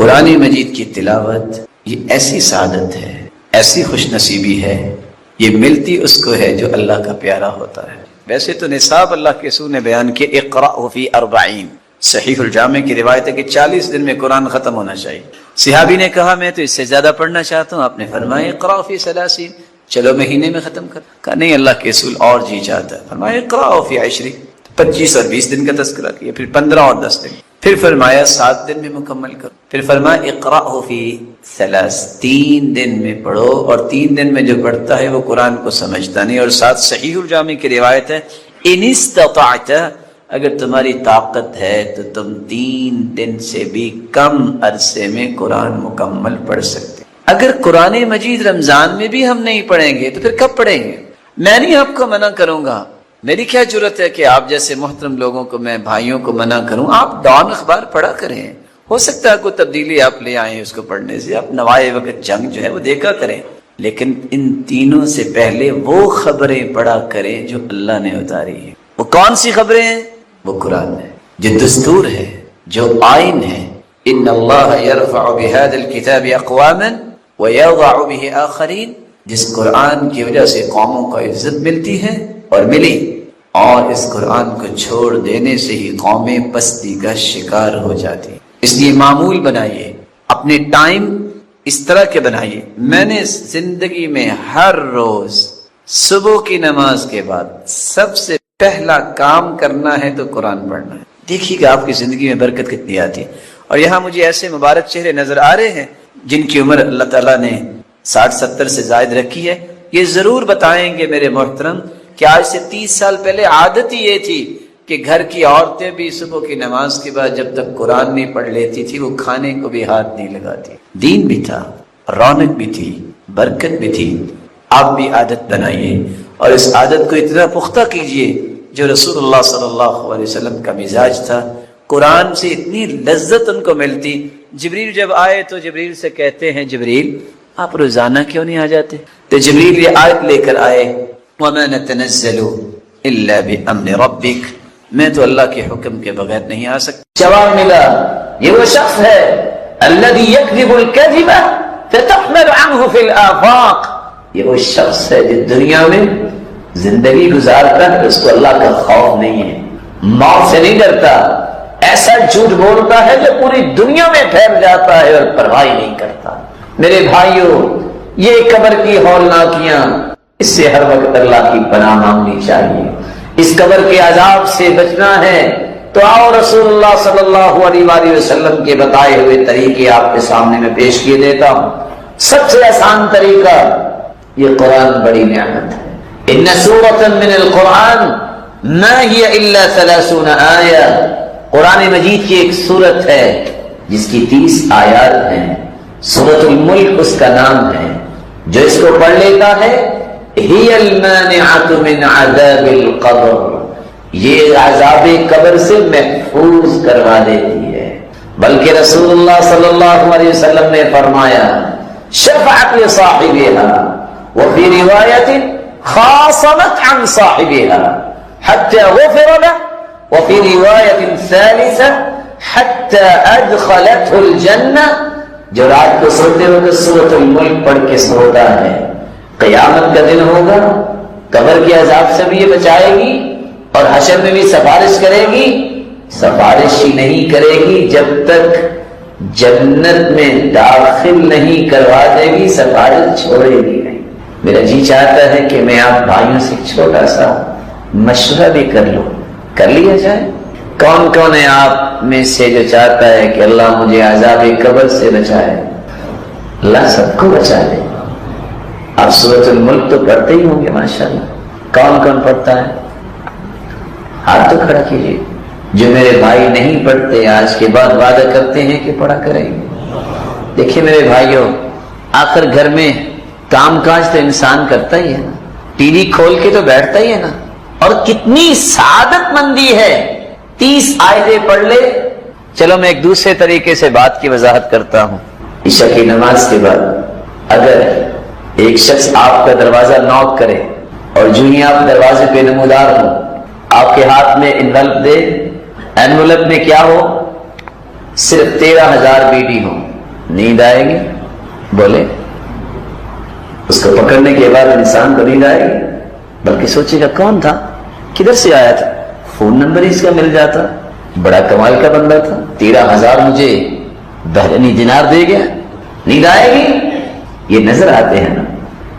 قرآن مجید کی تلاوت یہ ایسی سعادت ہے، ایسی خوش نصیبی ہے، یہ ملتی اس کو ہے جو اللہ کا پیارا ہوتا ہے۔ ویسے تو نصاب اللہ کے رسول نے بیان کیا اقرأ فی 40، صحیح الجامع کی روایت ہے کہ 40 دن میں قرآن ختم ہونا چاہیے۔ صحابی نے کہا میں تو اس سے زیادہ پڑھنا چاہتا ہوں، آپ نے فرمایا اقرأ فی 30، چلو مہینے میں ختم کر۔ کہا نہیں، اللہ کے رسول اور جی چاہتا ہے، فرمایا اقرأ فی 20، 25 اور 20 دن کا تذکرہ کیا، پھر 15 اور 10 دن، پھر فرمایا 7 دن میں مکمل کرو، پھر فرمایا اقرأ فی 3 دن میں پڑھو، اور 3 دن میں جو پڑھتا ہے وہ قرآن کو سمجھتا نہیں۔ اور ساتھ صحیح الجامع کی روایت ہے ان استطعت، اگر تمہاری طاقت ہے تو تم 3 دن سے بھی کم عرصے میں قرآن مکمل پڑھ سکتے۔ اگر قرآن مجید رمضان میں بھی ہم نہیں پڑھیں گے تو پھر کب پڑھیں گے؟ میں نہیں آپ کو منع کروں گا، میری کیا ضرورت ہے کہ آپ جیسے محترم لوگوں کو، میں بھائیوں کو منع کروں؟ آپ ڈان اخبار پڑھا کریں، ہو سکتا ہے کوئی تبدیلی آپ لے آئیں اس کو پڑھنے سے، آپ نوائے وقت جنگ جو ہے وہ دیکھا کریں، لیکن ان تینوں سے پہلے وہ خبریں پڑھا کریں جو اللہ نے اتاری ہیں۔ وہ کون سی خبریں ہیں؟ وہ قرآن ہے، جو دستور ہے، جو آئین ہے۔ ان اللہ یرفع بہذا الکتاب اقواما ویضع بہ آخرین، جس قرآن کی وجہ سے قوموں کو عزت ملتی ہے اور ملی، اور اس قرآن کو چھوڑ دینے سے ہی قومیں پستی کا شکار ہو جاتی۔ اس لیے معمول بنائیے، اپنے ٹائم اس طرح کے بنائیے۔ میں نے زندگی میں ہر روز صبح کی نماز کے بعد سب سے پہلا کام کرنا ہے تو قرآن پڑھنا ہے۔ دیکھیے کہ آپ کی زندگی میں برکت کتنی آتی ہے۔ اور یہاں مجھے ایسے مبارک چہرے نظر آ رہے ہیں جن کی عمر اللہ تعالیٰ نے 60-70 سے زائد رکھی ہے۔ یہ ضرور بتائیں گے میرے محترم کہ آج سے 30 سال پہلے عادت ہی یہ تھی کہ گھر کی عورتیں بھی صبح کی نماز کے بعد جب تک قرآن نہیں پڑھ لیتی تھی وہ کھانے کو بھی ہاتھ نہیں لگاتی۔ دین بھی تھا، رونق بھی تھی، برکت بھی تھی۔ آپ بھی عادت بنائیے اور اس عادت کو اتنا پختہ کیجئے جو رسول اللہ صلی اللہ علیہ وسلم کا مزاج تھا۔ قرآن سے اتنی لذت ان کو ملتی، جبریل جب آئے تو جبریل سے کہتے ہیں جبریل آپ روزانہ کیوں نہیں آ جاتے؟ تو جبریل یہ آیت لے کر آئے وَمَا نَتَنَزَّلُ إِلَّا بِأَمْرِ رَبِّكَ، میں تو اللہ کے حکم کے بغیر نہیں آ سکتا۔ جواب ملا، یہ وہ شخص ہے الَّذِي يَكْذِبُ الْكَذِبَ فَتَحْمَلُ عَنْهُ فِي الْآفَاقِ، یہ وہ شخص ہے جو دنیا میں زندگی گزارتا ہے، اس کو اللہ کا خوف نہیں ہے، موت سے نہیں ڈرتا، ایسا جھوٹ بولتا ہے جو پوری دنیا میں پھیل جاتا ہے اور پرواہ نہیں کرتا۔ میرے بھائیوں، یہ قبر کی ہولناکیاں، اس سے ہر وقت اللہ کی پناہ مانگنی چاہیے۔ اس قبر کے عذاب سے بچنا ہے تو آؤ رسول اللہ صلی اللہ علیہ وآلہ وسلم کے بتائے ہوئے طریقے آپ کے سامنے میں پیش کیے دیتا ہوں۔ سب سے آسان طریقہ، یہ قرآن بڑی نعمت ہے۔ ان سورۃ من القرآن ما هی الا 30 آیہ، قرآن مجید کی ایک سورت ہے جس کی 30 آیات ہیں۔ سورۃ الملک اس کا نام ہے۔ جو اس کو پڑھ لیتا ہے ہی المانعۃ من عذاب القبر، یہ عذاب قبر سے محفوظ کروا دیتی ہے۔ بلکہ رسول اللہ صلی اللہ علیہ وسلم نے فرمایا شفعت لصاحبها وفي روایت خاصمت عن صاحبها حتى غفر له وفي رواية ثالثة حتى أدخلته الجنة، جو رات کو سوتے وقت سورۃ الملک پڑھ کے سوتا ہے، قیامت کا دن ہوگا، قبر کے عذاب سے بھی یہ بچائے گی اور حشر میں بھی سفارش کرے گی۔ سفارش ہی نہیں کرے گی جب تک جنت میں داخل نہیں کروا دے گی، سفارش چھوڑے گی نہیں۔ میرا جی چاہتا ہے کہ میں آپ بھائیوں سے چھوٹا سا مشورہ بھی کر لوں، کر لیا جائے۔ کون کون ہے آپ میں سے جو چاہتا ہے کہ اللہ مجھے عذاب قبر سے بچائے؟ اللہ سب کو بچا لے۔ آپ سورۃ الملک تو پڑھتے ہی ہوں گے ماشاءاللہ، کون کون پڑھتا ہے؟ ہاتھ تو کھڑا کیجیے۔ جو میرے بھائی نہیں پڑھتے آج کے بعد وعدہ کرتے ہیں کہ پڑھا کریں گے۔ دیکھیے میرے بھائیوں، آخر گھر میں کام کاج تو انسان کرتا ہی ہے نا، ٹی وی کھول کے تو بیٹھتا ہی ہے نا، اور کتنی سعادت مندی ہے 30 آیتیں پڑھ لے۔ چلو میں ایک دوسرے طریقے سے بات کی وضاحت کرتا ہوں۔ عشاء کی نماز کے بعد اگر ایک شخص آپ کا دروازہ نوک کرے اور جو ہی آپ دروازے پہ نمودار ہو، آپ کے ہاتھ میں انویلپ دے، انویلپ میں کیا ہو؟ صرف 13,000 بیڈی ہو، نیند آئے گی؟ بولے، اس کو پکڑنے کے بعد انسان کو نیند آئے گی؟ بلکہ سوچے گا کون تھا، کدھر سے آیا تھا، فون نمبر اس کا مل جاتا، بڑا کمال کا بندہ تھا، 13,000 مجھے بحرینی دینار دے گیا، نیند آئے گی؟ یہ نظر آتے ہیں نا.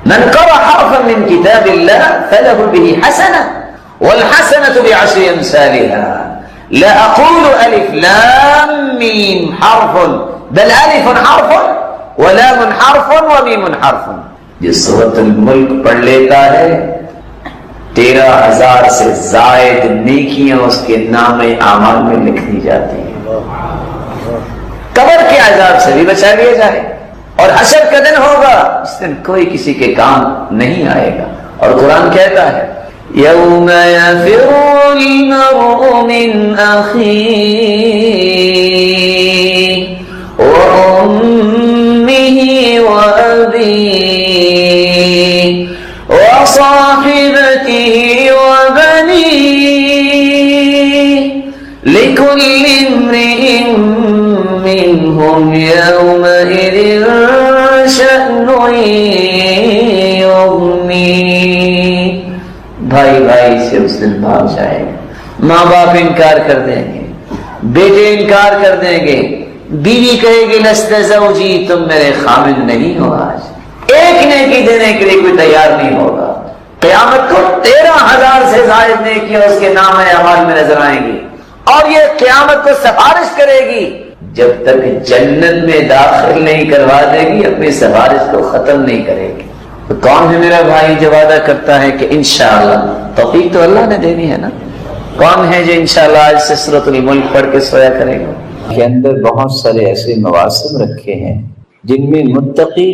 من قرأ حرفا من کتاب اللہ فلہ به حسنہ والحسنة بعشر امثالها لا اقول الف لام میم حرف بل الف حرف ولام حرف ومیم حرف. جس سورۃ الملک پڑھ لیتا ہے 13,000 سے زائد نیکیاں اس کے نام اعمال میں لکھ دی جاتی ہیں. قبر کے عذاب سے بھی بچا لیا جائے، اور حشر کا دن ہوگا، اس دن کوئی کسی کے کام نہیں آئے گا. اور قرآن کہتا ہے یوم یفر المرء من اخیہ وامہ وابیہ وصاحبتہ وبنیہ لکل امرئ منہم یومئذ شأن یغنیہ. بھائی بھائی سے اس دن بھاگ جائے گا، ماں باپ انکار کر دیں گے، بیٹے انکار کر دیں گے، بیوی کہے گی لست زوجی، تم میرے خامن نہیں ہو. آج ایک نیکی دینے کے لیے کوئی تیار نہیں ہوگا. قیامت کو 13,000 سے زائد نیکیاں اس کے نام اعمال میں نظر آئیں گی، اور یہ قیامت کو سفارش کرے گی. جب تک جنت میں داخل نہیں کروا دے گی اپنی سفارش کو ختم نہیں کرے گی. تو کون ہے میرا بھائی جو وعدہ کرتا ہے کہ انشاءاللہ؟ توفیق تو اللہ نے دینی ہے نا. کون ہے جو انشاءاللہ آج سے سورۃ الملک پڑھ کے سویا کرے گا؟ کے اندر بہت سارے ایسے مواسم رکھے ہیں جن میں متقی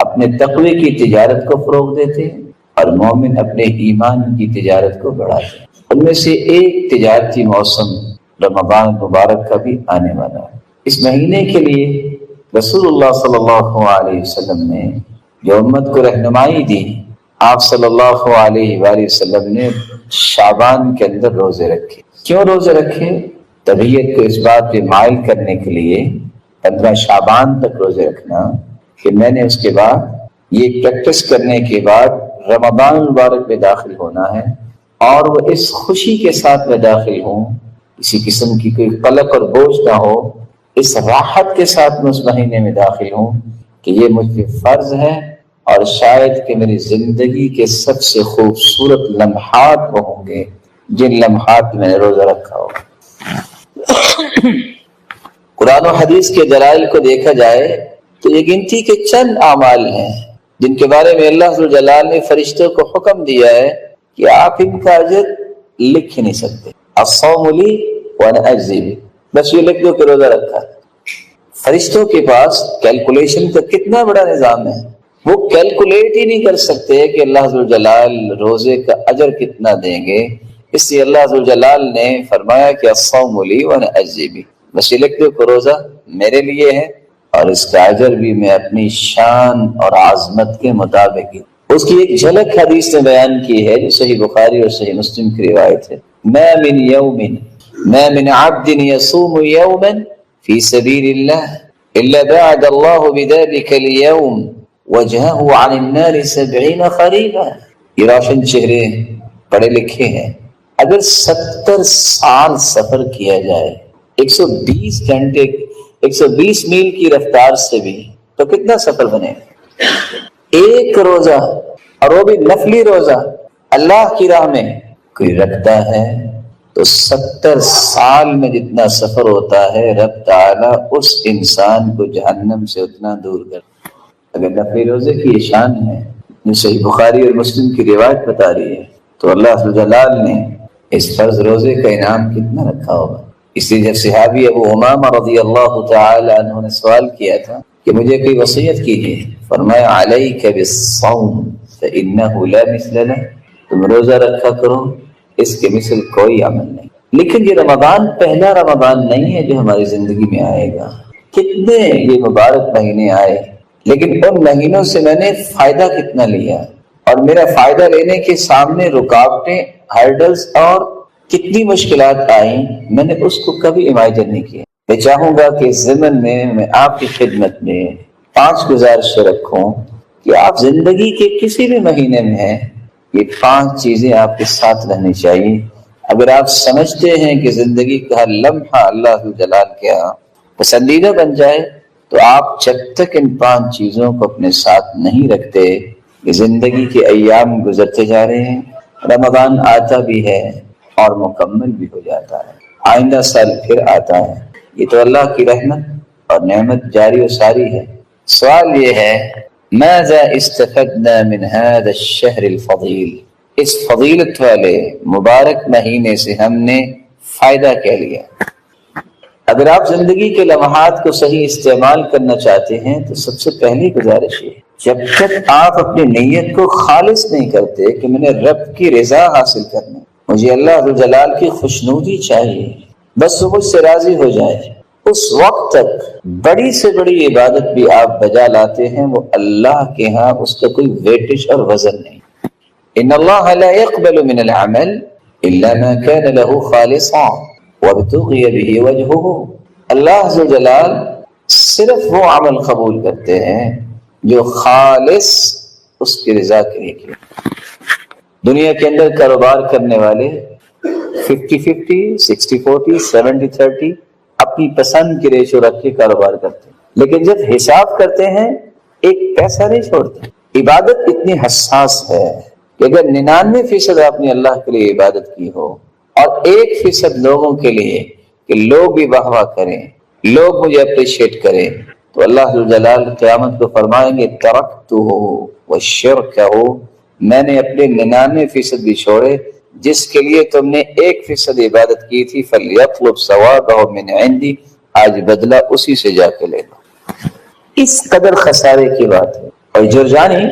اپنے تقوی کی تجارت کو فروغ دیتے ہیں اور مومن اپنے ایمان کی تجارت کو بڑھاتے ہیں. ان میں سے ایک تجارتی موسم رمضان مبارک کا بھی آنے والا ہے. اس مہینے کے لیے رسول اللہ صلی اللہ علیہ وسلم نے جو امت کو رہنمائی دی، آپ صلی اللہ علیہ وآلہ وسلم نے شعبان کے اندر روزے رکھے. کیوں روزے رکھے؟ طبیعت کو اس بات پہ مائل کرنے کے لیے 15 شعبان تک روزے رکھنا کہ میں نے اس کے بعد یہ پریکٹس کرنے کے بعد رمضان مبارک میں داخل ہونا ہے، اور وہ اس خوشی کے ساتھ میں داخل ہوں، کسی قسم کی کوئی قلق اور بوجھ نہ ہو، اس راحت کے ساتھ میں اس مہینے میں داخل ہوں کہ یہ مجھ پہ فرض ہے، اور شاید کہ میری زندگی کے سب سے خوبصورت لمحات وہ ہوں گے جن لمحات میں نے روزہ رکھا ہو. قرآن و حدیث کے دلائل کو دیکھا جائے تو یہ گنتی کے چند اعمال ہیں جن کے بارے میں اللہ ذو الجلال نے فرشتوں کو حکم دیا ہے کہ آپ ان کا اجر لکھ ہی نہیں سکتے. الصوم لی وانا اجزی بہ، بس یہ لکھ دو کہ روزہ رکھا. فرشتوں کے پاس کیلکولیشن کا کتنا بڑا نظام ہے، وہ کیلکولیٹ ہی نہیں کر سکتے کہ اللہ ذو الجلال روزے کا اجر کتنا دیں گے. اس لیے اللہ ذو الجلال نے فرمایا کہ الصوم لی وانا اجزی بہ، بس یہ لکھ دو کہ روزہ میرے لیے ہے اور اس کا اجر بھی میں اپنی شان اور عظمت کے مطابق ہی. اس کی ایک جھلک حدیث نے بیان کی ہے جو صحیح بخاری اور صحیح مسلم کی روایت ہے. ما من عبد يصوم يوما في سبيل الله الا بعد الله بذلك اليوم وجهه عن النار 70 خريفا. یہ روشن چہرے پڑھے لکھے ہیں. اگر 70 سال سفر کیا جائے 120 گھنٹے 120 میل کی رفتار سے بھی تو کتنا سفر بنے. ایک روزہ، اور وہ بھی نفلی روزہ اللہ کی راہ میں کوئی رکھتا ہے تو 70 سال میں جتنا سفر ہوتا ہے رب تعالیٰ اس انسان کو جہنم سے اتنا دور کرتا. اگر نفلی روزے کی یہ شان ہے جو صحیح بخاری اور مسلم کی روایت بتا رہی ہے تو اللہ جلال نے اس فرض روزے کا انعام کتنا رکھا ہوگا. اس لیے جب صحابی ابو امامہ رضی اللہ تعالی عنہ نے سوال کیا تھا کہ مجھے کوئی وصیت کیجیے، فرمایا علیک بالصوم فإنہ لا مثل لہ، تم روزہ رکھا کرو، اس کے مثل کوئی عمل نہیں. لیکن یہ رمضان پہلا رمضان نہیں ہے جو ہماری زندگی میں آئے گا. کتنے یہ مبارک مہینے آئے، لیکن ان مہینوں سے میں نے فائدہ کتنا لیا، اور میرا فائدہ لینے کے سامنے رکاوٹیں، ہرڈلز اور کتنی مشکلات آئیں، میں نے اس کو کبھی امیجن نہیں کیا. میں چاہوں گا کہ اس ضمن میں آپ کی خدمت میں 5 گزارشیں رکھوں کہ آپ زندگی کے کسی بھی مہینے میں ہیں، یہ 5 چیزیں آپ کے ساتھ رہنی چاہیے۔ اگر آپ سمجھتے ہیں کہ زندگی کا ہر لمحہ اللہ جلال کے ہاں پسندیدہ بن جائے، تو آپ جب تک ان 5 چیزوں کو اپنے ساتھ نہیں رکھتے، کہ زندگی کے ایام گزرتے جا رہے ہیں، رمضان آتا بھی ہے اور مکمل بھی ہو جاتا ہے، آئندہ سال پھر آتا ہے، یہ تو اللہ کی رحمت اور نعمت جاری و ساری ہے۔ سوال یہ ہے، ماذا استفدنا من هذا الشهر الفضیل، اس فضیلت والے مبارک مہینے سے ہم نے فائدہ کیا لیا؟ اگر آپ زندگی کے لمحات کو صحیح استعمال کرنا چاہتے ہیں تو سب سے پہلی گزارش یہ، جب تک آپ اپنی نیت کو خالص نہیں کرتے کہ میں نے رب کی رضا حاصل کرنا، مجھے اللہ جلال کی خوشنودی چاہیے، بس وہ مجھ سے راضی ہو جائے، اس وقت تک بڑی سے بڑی عبادت بھی آپ بجا لاتے ہیں، وہ اللہ کے ہاں اس کا کوئی ویٹش اور وزن نہیں۔ ان اللہ لا يقبل من العمل الا ما كان له خالصا وابتغي به وجهه، اللہ ذوالجلال صرف وہ عمل قبول کرتے ہیں جو خالص اس کی رضا کے لیے کیا۔ دنیا کے اندر کاروبار کرنے والے 50-50 60-40 70-30 اپنی پسند کی ریشو رکھ کے کاروبار کرتے ہیں، لیکن جب حساب کرتے ہیں ایک پیسہ نہیں چھوڑتے۔ عبادت اتنی حساس ہے کہ اگر 99% آپ نے اللہ کے لیے عبادت کی ہو اور 1% لوگوں کے لیے کہ لوگ بھی واہ واہ کریں، لوگ مجھے اپریشیٹ کریں، تو اللہ جلال قیامت کو فرمائیں گے ترکتہ وشرکہ، میں نے اپنے 99% بھی چھوڑے جس کے لیے تم نے 1% عبادت کی تھی، فلیطلب ثوابہ من عندی، آج بدلہ اسی سے جا کے لے لو۔ اس قدر خسارے کی بات ہے۔ اور جرجانی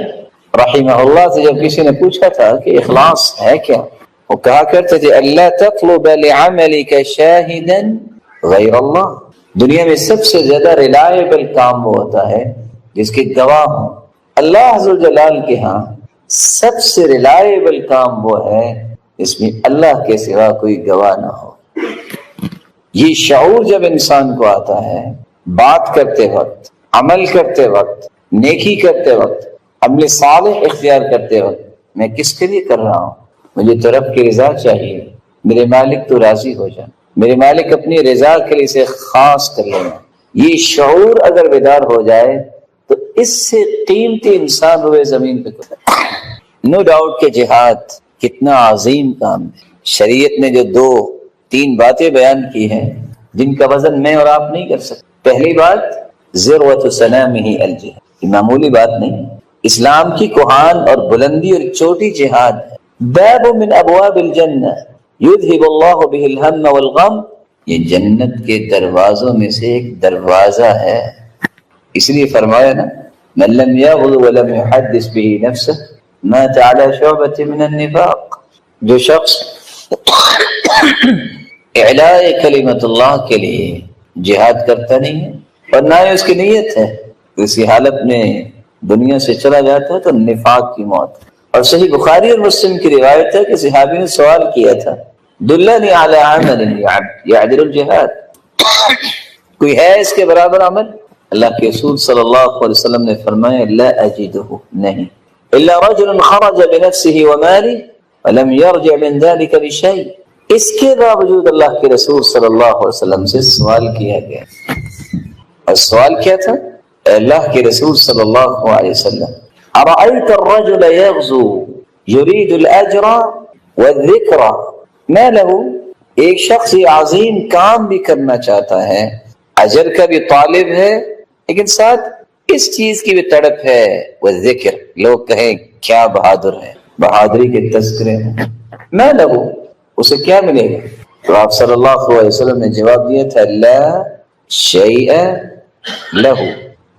رحمہ اللہ سے جب کسی نے پوچھا تھا کہ اخلاص ہے کیا، وہ کہا کرتے تھے اللہ تطلب لعملک شاہدا غیر اللہ، دنیا میں سب سے زیادہ ریلائبل کام وہ ہوتا ہے جس کے گواہ ہوں، اللہ ذوالجلال کے ہاں سب سے ریلائبل کام وہ ہے اس میں اللہ کے سوا کوئی گواہ نہ ہو۔ یہ شعور جب انسان کو آتا ہے، بات کرتے وقت، عمل کرتے وقت، نیکی کرتے وقت، عمل صالح اختیار کرتے وقت، میں کس کے لیے کر رہا ہوں؟ مجھے تو رب کی رضا چاہیے، میرے مالک تو راضی ہو جائے، میرے مالک اپنی رضا کے لیے اسے خاص کر لینا۔ یہ شعور اگر بیدار ہو جائے تو اس سے قیمتی انسان ہوئے زمین پہ نو ڈاؤٹ کہ جہاد کتنا عظیم کام ہے۔ شریعت نے جو 2-3 باتیں بیان کی ہیں جن کا وزن میں اور آپ نہیں کر سکتے۔ پہلی بات ذروۃ سنامہ الجہاد، یہ معمولی بات نہیں، اسلام کی کوہان اور بلندی اور چوٹی جہاد ہے۔ باب من ابواب الجنہ یذہب اللہ بہ الہم والغم، یہ جنت کے دروازوں میں سے ایک دروازہ ہے، اس لیے فرمایا نا من لم یغزو ولم یحدث بہ نفسہ مات علی شعبۃ من النفاق، جو شخص اعلاء کلمت اللہ کے لیے جہاد کرتا نہیں ہے اور نہ ہی اس کی نیت ہے، اسی حالت میں دنیا سے چلا جاتا ہے تو نفاق کی موت۔ اور صحیح بخاری اور مسلم کی روایت ہے کہ صحابی نے سوال کیا تھا دلنی علی عمل یعدل الجہاد، کوئی ہے اس کے برابر عمل؟ اللہ کے رسول صلی اللہ علیہ وسلم نے فرمایا لا اجدہ، نہیں، الا رجل خرج بنفسه وماله ولم يرجع من ذلك بشيء، اس کے باوجود اللہ کے رسول صلی اللہ علیہ وسلم سے سوال کیا گیا، اور سوال کیا تھا؟ اے اللہ کے رسول صلی اللہ علیہ وسلم ارأيت الرجل يغزو يريد الاجر والذکر ما له، ایک شخص یہ عظیم کام بھی کرنا چاہتا ہے، اجر کا بھی طالب ہے، لیکن ساتھ اس چیز کی بھی تڑپ ہے، وہ ذکر، لوگ کہیں کیا بہادر ہے، بہادری کے تذکرے ہیں، میں لہو، اسے کیا ملے گا؟ تو آپ صلی اللہ علیہ وسلم نے جواب دیا تھا لا شیء لہو،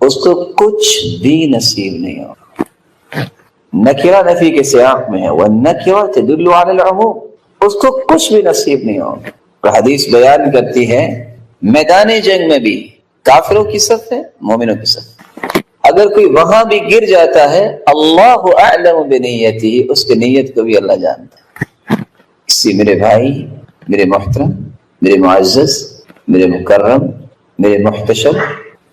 اس کو کچھ بھی نصیب نہیں ہوگا۔ نکرہ نفی کے سیاق میں ہے والنکرہ تدل علی العموم، اس کو کچھ بھی نصیب نہیں ہوگا۔ حدیث بیان کرتی ہے میدان جنگ میں بھی کافروں کی صف ہے، مومنوں کی صف، اگر کوئی وہاں بھی گر جاتا ہے اللہ اعلم بنیتہ، اس کی نیت کو بھی اللہ جانتا ہے۔ اس سے میرے بھائی، میرے محترم، میرے معزز، میرے مکرم، میرے محتشم،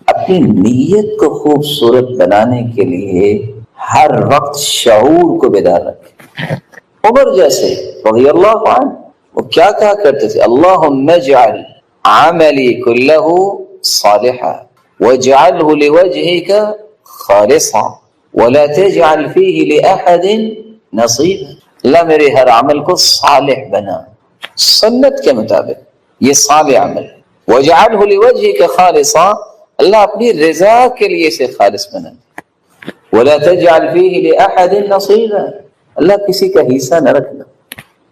اپنی نیت کو خوبصورت بنانے کے لیے ہر وقت شعور کو بیدار رکھیں۔ عمر جیسے رضی اللہ عنہ وہ کیا کہا کرتے تھے؟ اللہم اجعل عملی کلہ صالحا واجعلہ لوجہک خالصا ولا تجعل فیہ لأحد نصیبا۔ اللہ میرے ہر عمل کو صالح بنا، سنت کے مطابق یہ صالح عمل، واجعلہ لوجہک خالصا، اللہ اپنی رضا کے لیے اسے خالص بنا، ولا تجعل فیہ لأحد نصیبا، اللہ کسی کا حصہ نہ رکھنا۔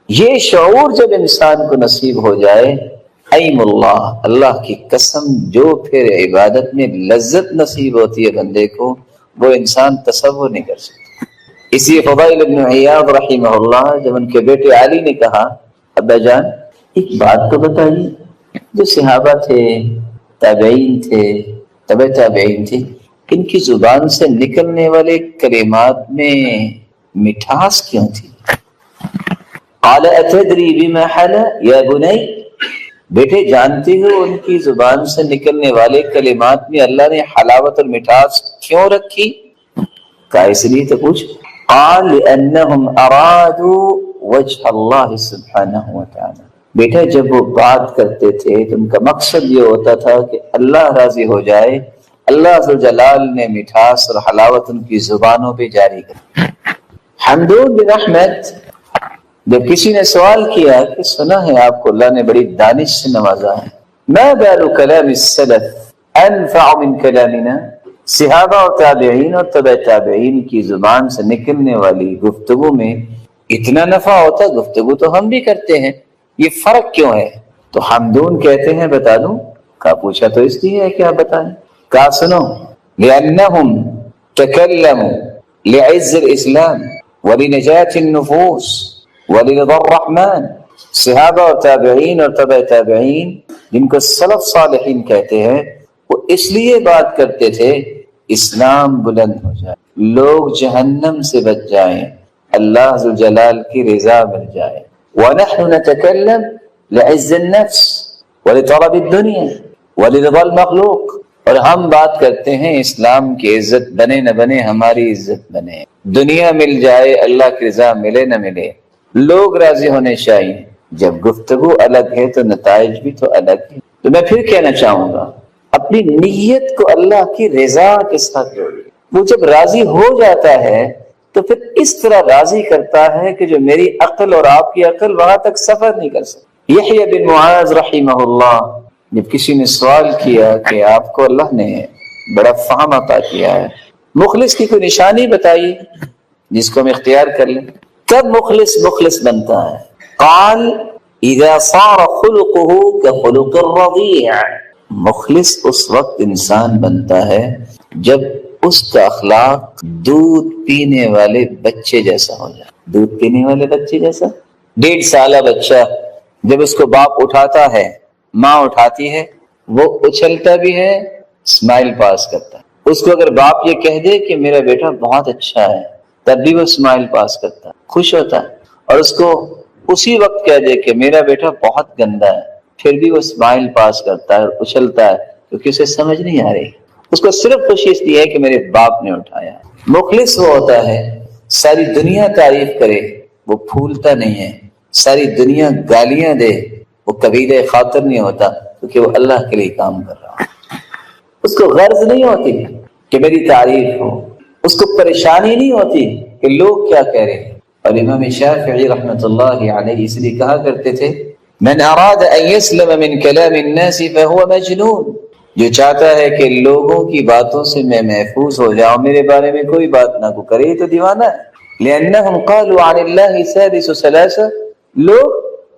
یہ شعور جب انسان کو نصیب ہو جائے، ایم اللہ، اللہ کی قسم، جو پھر عبادت میں لذت نصیب ہوتی ہے بندے کو، وہ انسان تصور نہیں کر سکتا۔ اسی فضیل بن عیاض رحمہ اللہ جب ان کے بیٹے علی نے کہا ابا جان ایک بات تو بتائیے، جو صحابہ تھے، تابعین تھے، تبع تابعین تھے، ان کی زبان سے نکلنے والے کلمات میں مٹھاس کیوں تھی؟ قال اتدری بما حل یا بنی، بیٹے جانتے ہو ان کی زبان سے نکلنے والے کلمات میں اللہ نے حلاوت اور مٹھاس کیوں رکھی؟ کہا اس لیے تو پوچھ۔ قال لأنهم ارادوا وجه اللہ سبحانہ وتعالی، بیٹا جب وہ بات کرتے تھے تو ان کا مقصد یہ ہوتا تھا کہ اللہ راضی ہو جائے، اللہ عز و جلال نے مٹھاس اور حلاوت ان کی زبانوں پہ جاری کر۔ حمدون بن احمد جب کسی نے سوال کیا کہ سنا ہے آپ کو اللہ نے بڑی دانش سے نوازا ہے، ما بال کلام السلف انفع من کلامنا، صحابہ اور تابعین اور تبع تابعین کی زبان سے نکلنے والی گفتگو میں اتنا نفع ہوتا، گفتگو تو ہم بھی کرتے ہیں، یہ فرق کیوں ہے؟ تو حمدون کہتے ہیں بتا دوں؟ کہا پوچھا تو اس لیے ہے کہ آپ بتائیں۔ کہا سنو، لأنهم تکلموا لعز الاسلام ولنجاة النفوس ولرضا الرحمن، صحابہ اور تابعین اور تبع تابعین جن کو سلف صالحین کہتے ہیں، وہ اس لیے بات کرتے تھے اسلام بلند ہو جائے، لوگ جہنم سے بچ جائیں، اللہ ذو جلال کی رضا مل جائے۔ وَنَحْنُ نَتَكَلَّمْ لِعِزِّ النَّفْسِ وَلِطَلَبِ الدُّنْيَا وَلِرِضَى الْمَخْلُوقِ، اور ہم بات کرتے ہیں اسلام کی عزت بنے نہ بنے، ہماری عزت بنے، دنیا مل جائے، اللہ کی رضا ملے نہ ملے، لوگ راضی ہونے چاہیے۔ جب گفتگو الگ ہے تو نتائج بھی تو الگ ہے۔ تو میں پھر کہنا چاہوں گا، اپنی نیت کو اللہ کی رضا کے ساتھ جوڑیے۔ وہ جب راضی ہو جاتا ہے تو پھر اس طرح راضی کرتا ہے کہ جو میری عقل اور آپ کی عقل وہاں تک سفر نہیں کر سکتی۔ یحییٰ بن معاذ رحمہ اللہ جب کسی نے سوال کیا کہ آپ کو اللہ نے بڑا فہم عطا کیا ہے، مخلص کی کوئی نشانی بتائیے جس کو ہم اختیار کر لیں، کب مخلص بنتا ہے؟ قال اذا صار خلقه كخلق الرضيع، مخلص اس وقت انسان بنتا ہے جب اس کا اخلاق دودھ پینے والے بچے جیسا ہو جائے۔ دودھ پینے والے بچے جیسا، 1.5 سالہ بچہ جب اس کو باپ اٹھاتا ہے، ماں اٹھاتی ہے، وہ اچھلتا بھی ہے، اسمائل پاس کرتا ہے۔ اس کو اگر باپ یہ کہہ دے کہ میرا بیٹا بہت اچھا ہے، تب بھی وہ اسمائل پاس کرتا ہے، خوش ہوتا ہے۔ اور اس کو اسی وقت کہہ دے کہ میرا بیٹا بہت گندا ہے، پھر بھی وہ اسمائل پاس کرتا ہے اور اچھلتا ہے، کیونکہ اسے سمجھ نہیں آ رہی، اس کو صرف خوشی اس لیے ہے کہ میرے باپ نے اٹھایا۔ مخلص وہ ہوتا ہے ساری دنیا تعریف کرے وہ پھولتا نہیں ہے، ساری دنیا گالیاں دے وہ قبیلہ خاطر نہیں ہوتا، کیونکہ وہ اللہ کے لیے کام کر رہا ہے۔ اس کو غرض نہیں ہوتی کہ میری تعریف ہو، اس کو پریشانی نہیں ہوتی کہ لوگ کیا کہہ رہے ہیں۔ اور امام شافعی رحمۃ اللہ علیہ اس لیے کہا کرتے تھے من اراد ان يسلم من كلام الناس فهو مجنون، جو چاہتا ہے کہ لوگوں کی باتوں سے میں محفوظ ہو جاؤں، میرے بارے میں کوئی بات نہ کو کرے، تو دیوانہ ہے۔ لأنهم قالوا عن الله ثالث ثلاثة، لوگ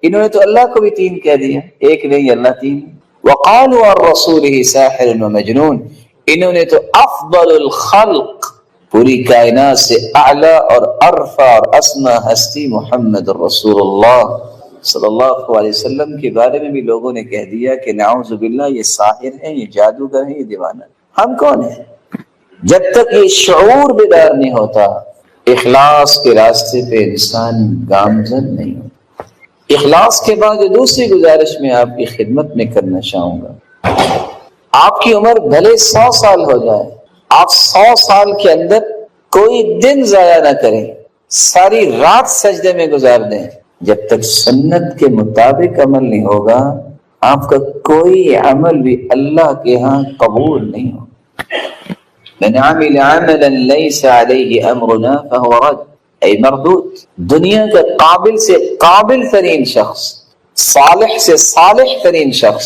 انہوں نے تو اللہ کو بھی 3 کہہ دیا، ایک نہیں اللہ 3۔ وقالوا عن رسوله ساحر ومجنون، انہوں نے تو افضل الخلق، پوری کائنات سے اعلیٰ اور ارفع اور اسما ہستی محمد رسول اللہ صلی اللہ علیہ وسلم کے بارے میں بھی لوگوں نے کہہ دیا کہ نعوذ باللہ یہ ساحر ہیں، یہ جادوگر ہیں، یہ دیوانہ ہیں۔ ہم کون ہیں؟ جب تک یہ شعور بیدار نہیں ہوتا، اخلاص کے راستے پہ انسان گامزن نہیں ہوتا۔ اخلاص کے بعد دوسری گزارش میں آپ کی خدمت میں کرنا چاہوں گا، آپ کی عمر بھلے 100 سال ہو جائے، آپ 100 سال کے اندر کوئی دن ضائع نہ کریں، ساری رات سجدے میں گزار دیں، جب تک سنت کے مطابق عمل نہیں ہوگا آپ کا کوئی عمل بھی اللہ کے ہاں قبول نہیں ہوگا۔ من عمل عملا ليس عليه امرنا فهو رد، اے مردود۔ دنیا کا قابل سے قابل ترین شخص، صالح سے صالح ترین شخص،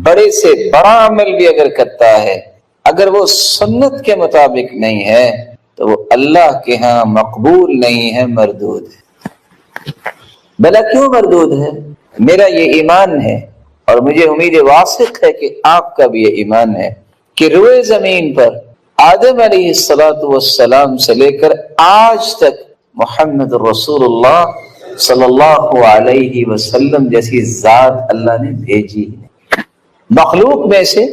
بڑے سے بڑا عمل بھی اگر کرتا ہے، اگر وہ سنت کے مطابق نہیں ہے تو وہ اللہ کے ہاں مقبول نہیں ہے، مردود ہے۔ بھلا کیوں مردود ہے؟ میرا یہ ایمان ہے اور مجھے امید واثق ہے کہ آپ کا بھی یہ ایمان ہے کہ روئے زمین پر آدم علیہ السلام سے لے کر آج تک محمد رسول اللہ صلی اللہ علیہ وسلم جیسی ذات اللہ نے بھیجی ہے۔ مخلوق میں سے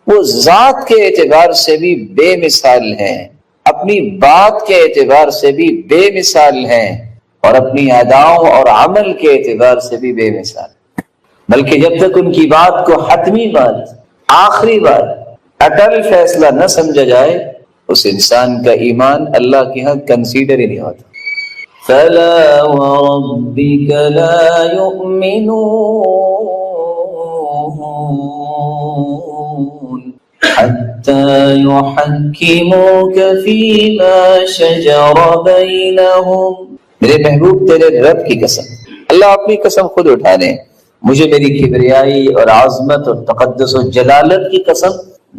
وہ ذات کے اعتبار سے بھی بے مثال ہیں، اپنی بات کے اعتبار سے بھی بے مثال ہیں، اور اپنی اداؤں اور عمل کے اعتبار سے بھی بے مثال، بلکہ جب تک ان کی بات کو حتمی بات، آخری بات، اٹل فیصلہ نہ سمجھا جائے اس انسان کا ایمان اللہ کے ہاں کنسیڈر ہی نہیں ہوتا۔ فَلَا وَرَبِّكَ لَا يُؤْمِنُونَ حَتَّى يُحَكِّمُوكَ فِيمَا شَجَرَ بَيْنَهُمْ۔ میرے محبوب تیرے رب کی قسم، اللہ اپنی قسم خود اٹھا لیں، مجھے میری کبریائی اور عظمت اور تقدس و جلالت کی قسم،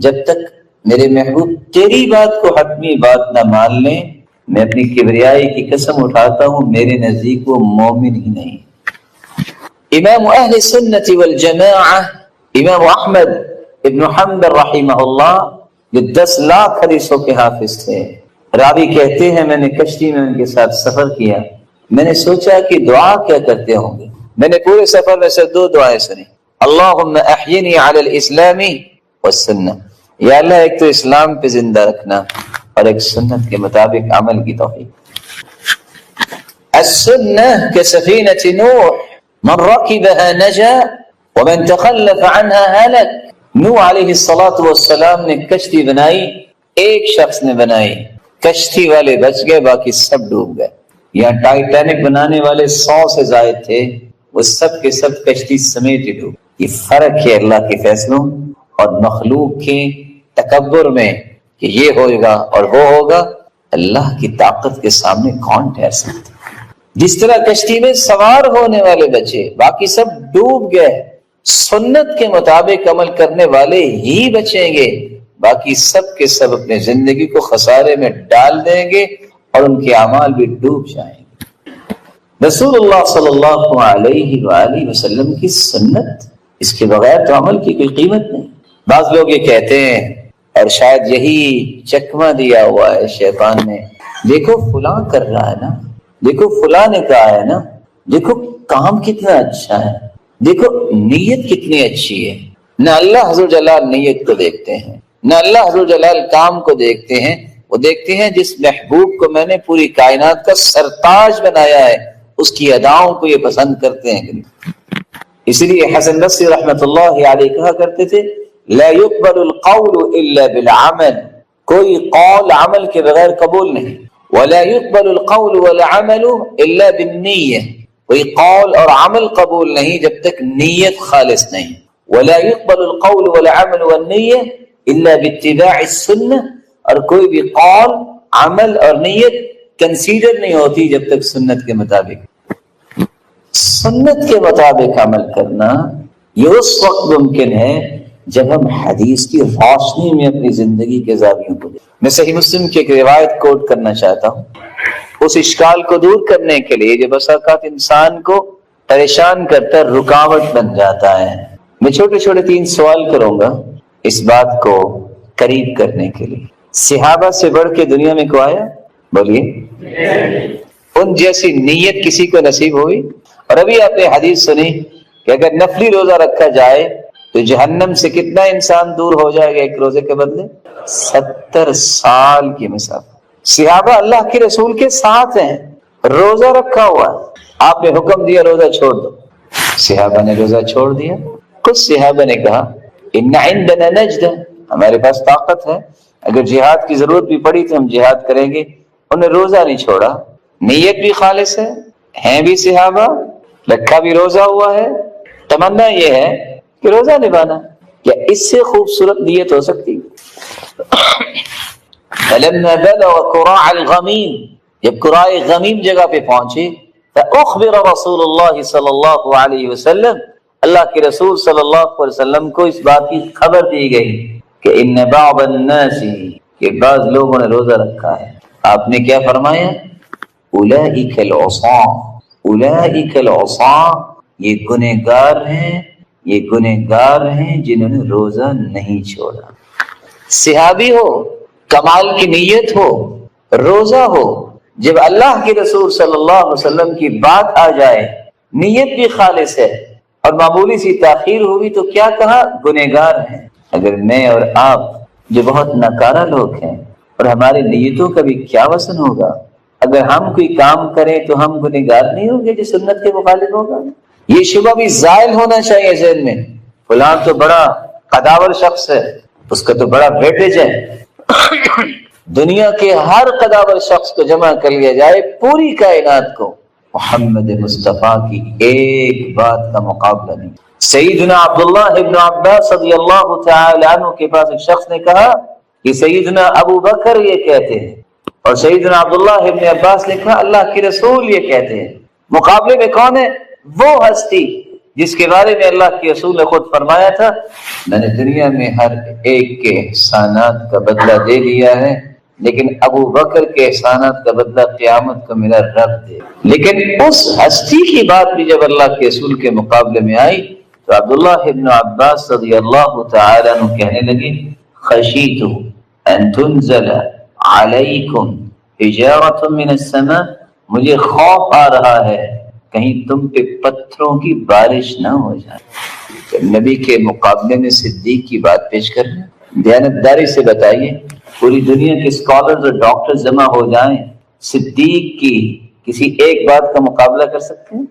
جب تک میرے محبوب تیری بات کو حتمی بات نہ مان لیں، میں اپنی کبریائی کی قسم اٹھاتا ہوں میرے نزدیک وہ مومن ہی نہیں۔ امام اہل سنت والجماعہ امام احمد ابن حنبل رحمہ اللہ جو 10 لاکھ حدیثوں کے حافظ تھے، راوی کہتے ہیں میں نے کشتی میں ان کے ساتھ سفر کیا، میں نے سوچا کہ دعا کیا کرتے ہوں گے، میں نے پورے سفر میں سے 2 دعائیں سنی، اللہم احینی علی الاسلام والسنہ، یا اللہ ایک تو اسلام پہ زندہ رکھنا اور ایک سنت کے مطابق عمل کی توفیق۔ السنہ کسفینۃ نوح من رکبها نجا ومن تخلف عنها هلك۔ نوح علیہ السلام نے کشتی بنائی، ایک شخص نے بنائی، کشتی والے بچ گئے، باقی سب ڈوب گئے۔ یہاں ٹائٹینک بنانے والے 100 سے زائد تھے، وہ سب کے سب کشتی سمیت ہی ڈوب۔ یہ فرق ہے اللہ کے فیصلوں اور مخلوق کے تکبر میں کہ یہ ہوگا اور وہ ہوگا۔ اللہ کی طاقت کے سامنے کون ٹھہر سکتا؟ جس طرح کشتی میں سوار ہونے والے بچے، باقی سب ڈوب گئے، سنت کے مطابق عمل کرنے والے ہی بچیں گے، باقی سب کے سب اپنے زندگی کو خسارے میں ڈال دیں گے اور ان کے اعمال بھی ڈوب جائیں گے۔ رسول اللہ صلی اللہ علیہ وآلہ وسلم کی سنت، اس کے بغیر تو عمل کی کوئی قیمت نہیں۔ بعض لوگ یہ کہتے ہیں، اور شاید یہی چکمہ دیا ہوا ہے شیطان نے، دیکھو فلاں کر رہا ہے نا، دیکھو فلاں نے کہا ہے نا، دیکھو کام کتنا اچھا ہے، دیکھو نیت کتنی اچھی ہے۔ نہ اللہ حضور جلال نیت کو دیکھتے ہیں، نہ اللہ حضور جلال کام کو دیکھتے ہیں، وہ دیکھتے ہیں جس محبوب کو میں نے پوری کائنات کا سرتاج بنایا ہے اس کی اداؤں کو یہ پسند کرتے ہیں کہ نہیں۔ اسی لیے حسن بصری رحمۃ اللہ علیہ کہا کرتے تھے، لا يقبل القول الا بالعمل، کوئی قول عمل کے بغیر قبول نہیں، ولا يقبل القول والعمل الا بالنیہ، کوئی قول اور عمل قبول نہیں جب تک نیت خالص نہیں، ولا يقبل القول والعمل والنیہ الا باتباع السنہ، اور کوئی بھی قول، عمل اور نیت کنسیڈر نہیں ہوتی جب تک سنت کے مطابق۔ سنت کے مطابق عمل کرنا یہ اس وقت ممکن ہے جب ہم حدیث کی روشنی میں اپنی زندگی کے زاویوں کو دیکھیں۔ میں صحیح مسلم کی ایک روایت کوٹ کرنا چاہتا ہوں، اس اشکال کو دور کرنے کے لیے جو بس اوقات انسان کو پریشان کرتا، رکاوٹ بن جاتا ہے۔ میں چھوٹے چھوٹے 3 سوال کروں گا اس بات کو قریب کرنے کے لیے۔ صحابہ سے بڑھ کے دنیا میں کو آیا؟ بولیے، ان جیسی نیت کسی کو نصیب ہوئی؟ اور ابھی آپ نے حدیث سنی کہ اگر نفلی روزہ رکھا جائے تو جہنم سے کتنا انسان دور ہو جائے گا ایک روزے کے بدلے؟ 70 سال کی مسافت۔ صحابہ اللہ کے رسول کے ساتھ ہیں، روزہ رکھا ہوا ہے، آپ نے حکم دیا روزہ چھوڑ دو، صحابہ نے روزہ چھوڑ دیا۔ کچھ صحابہ نے کہا ان عندنا نجدہ، ہمارے پاس طاقت ہے، اگر جہاد کی ضرورت بھی پڑی تو ہم جہاد کریں گے۔ انہوں نے روزہ نہیں چھوڑا، نیت بھی خالص ہے، ہیں بھی صحابہ، رکھا بھی روزہ ہوا ہے، تمنا یہ ہے کہ روزہ نبھانا۔ کیا اس سے خوبصورت نیت ہو سکتی؟ فلما بلغ قراع الغمیم، جب قراع غمیم جگہ پہ پہنچے، فاخبر رسول اللہ صلی اللہ علیہ وسلم، اللہ کے رسول صلی اللہ علیہ وسلم کو اس بات کی خبر دی گئی کہ ان بعض الناس، کہ بعض لوگوں نے روزہ رکھا ہے۔ آپ نے کیا فرمایا؟ اولئک العصاة، اولئک العصاة، یہ گنہگار ہیں، یہ گنہگار ہیں جنہوں نے روزہ نہیں چھوڑا۔ صحابی ہو، کمال کی نیت ہو، روزہ ہو، جب اللہ کے رسول صلی اللہ علیہ وسلم کی بات آ جائے، نیت بھی خالص ہے اور معمولی سی تاخیر ہوئی تو کیا کہا؟ گنہگار ہیں۔ اگر میں اور آپ جو بہت ناکارہ لوگ ہیں، اور ہماری نیتوں کا بھی کیا وزن ہوگا، اگر ہم کوئی کام کریں تو ہم گنہگار نہیں ہوں گے جو سنت کے مخالف ہوگا؟ یہ شبہ بھی زائل ہونا چاہیے ذہن میں۔ فلاں تو بڑا قداور شخص ہے، اس کا تو بڑا ویٹیج ہے۔ دنیا کے ہر قداور شخص کو جمع کر لیا جائے، پوری کائنات کو، محمد مصطفیٰ کی ایک بات کا مقابلہ نہیں۔ سیدنا عبداللہ ابن عباس رضی اللہ تعالی عنہ کے پاس ایک شخص نے کہا کہ سیدنا ابو بکر یہ کہتے ہیں، اور سیدنا عبداللہ ابن عباس نے کہا اللہ کے رسول یہ کہتے ہیں۔ مقابلے میں کون ہے؟ وہ ہستی جس کے بارے میں اللہ کے رسول نے خود فرمایا تھا میں نے دنیا میں ہر ایک کے احسانات کا بدلہ دے دیا ہے، لیکن ابو بکر کے احسانات کا بدلہ قیامت کو میرا رب دے۔ لیکن اس ہستی کی بات بھی جب اللہ کے رسول کے مقابلے میں آئی تو عبداللہ ابن عباس رضی اللہ تعالی عنہ کہنے لگے خشیت ان تنزل علیکم حجارۃ من السماء، مجھے خوف آ رہا ہے کہیں تم پہ پتھروں کی بارش نہ ہو جائے۔ نبی کے مقابلے میں صدیق کی بات پیش کر رہے ہیں۔ دیانتداری سے بتائیے، پوری دنیا کے اسکالرز اور ڈاکٹر جمع ہو جائیں، صدیق کی کسی ایک بات کا مقابلہ کر سکتے ہیں؟